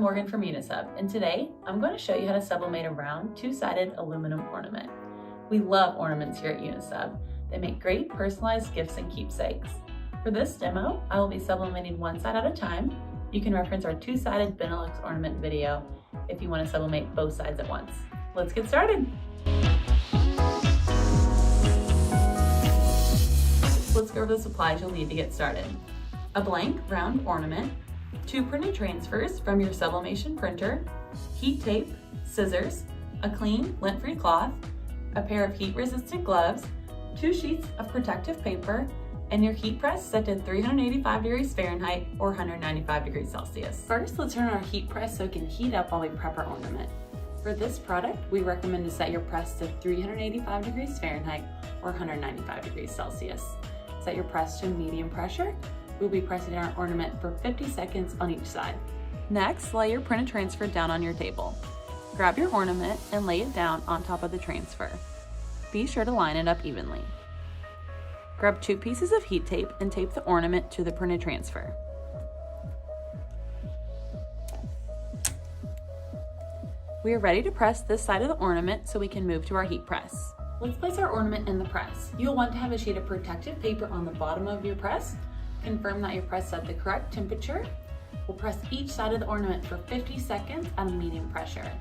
Morgan from Unisub, and today I'm going to show you how to sublimate a round, two-sided aluminum ornament. We love ornaments here at Unisub. They make great personalized gifts and keepsakes. For this demo, I will be sublimating one side at a time. You can reference our two-sided Benelux ornament video if you want to sublimate both sides at once. Let's get started. Let's go over the supplies you'll need to get started. A blank round ornament, 2 printed transfers from your sublimation printer, heat tape, scissors, a clean, lint-free cloth, a pair of heat-resistant gloves, 2 sheets of protective paper, and your heat press set to 385 degrees Fahrenheit or 195 degrees Celsius. First, let's turn on our heat press so it can heat up while we prep our ornament. For this product, we recommend to set your press to 385 degrees Fahrenheit or 195 degrees Celsius. Set your press to medium pressure. We'll be pressing our ornament for 50 seconds on each side. Next, lay your printed transfer down on your table. Grab your ornament and lay it down on top of the transfer. Be sure to line it up evenly. Grab 2 pieces of heat tape and tape the ornament to the printed transfer. We are ready to press this side of the ornament so we can move to our heat press. Let's place our ornament in the press. You'll want to have a sheet of protective paper on the bottom of your press. Confirm that your press is at the correct temperature. We'll press each side of the ornament for 50 seconds at a medium pressure.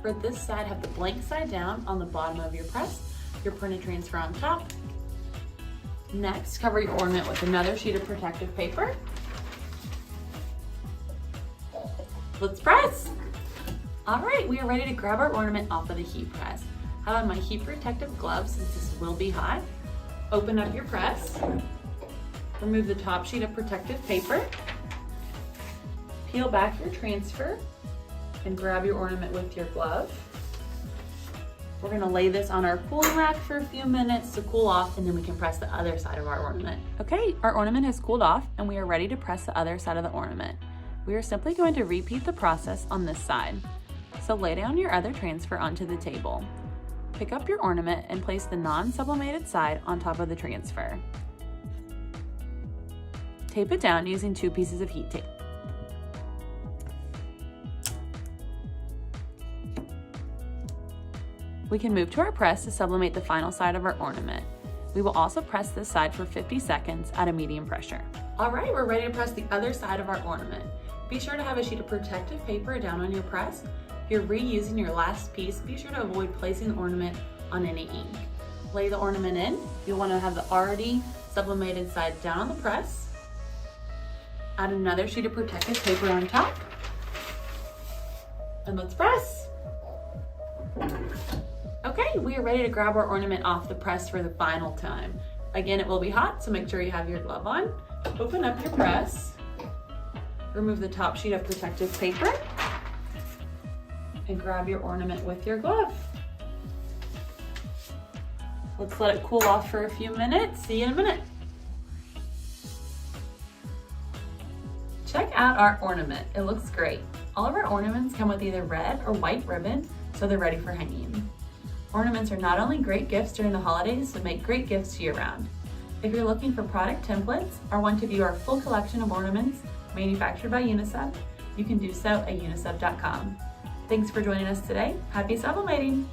For this side, have the blank side down on the bottom of your press, your printed transfer on top. Next, cover your ornament with another sheet of protective paper. Let's press. All right, we are ready to grab our ornament off of the heat press. I have on my heat protective gloves since this will be hot. Open up your press. Remove the top sheet of protective paper. Peel back your transfer and grab your ornament with your glove. We're gonna lay this on our cooling rack for a few minutes to cool off, and then we can press the other side of our ornament. Okay, our ornament has cooled off and we are ready to press the other side of the ornament. We are simply going to repeat the process on this side. So lay down your other transfer onto the table. Pick up your ornament and place the non-sublimated side on top of the transfer. Tape it down using 2 pieces of heat tape. We can move to our press to sublimate the final side of our ornament. We will also press this side for 50 seconds at a medium pressure. All right, we're ready to press the other side of our ornament. Be sure to have a sheet of protective paper down on your press. If you're reusing your last piece, be sure to avoid placing the ornament on any ink. Lay the ornament in. You'll want to have the already sublimated side down on the press. Add another sheet of protective paper on top. And let's press. Okay, we are ready to grab our ornament off the press for the final time. Again, it will be hot, so make sure you have your glove on. Open up your press. Remove the top sheet of protective paper. And grab your ornament with your glove. Let's let it cool off for a few minutes. See you in a minute. Check out our ornament. It looks great. All of our ornaments come with either red or white ribbon, so they're ready for hanging. Ornaments are not only great gifts during the holidays, but make great gifts year-round. If you're looking for product templates or want to view our full collection of ornaments manufactured by Unisub, you can do so at unisub.com. Thanks for joining us today. Happy sublimating!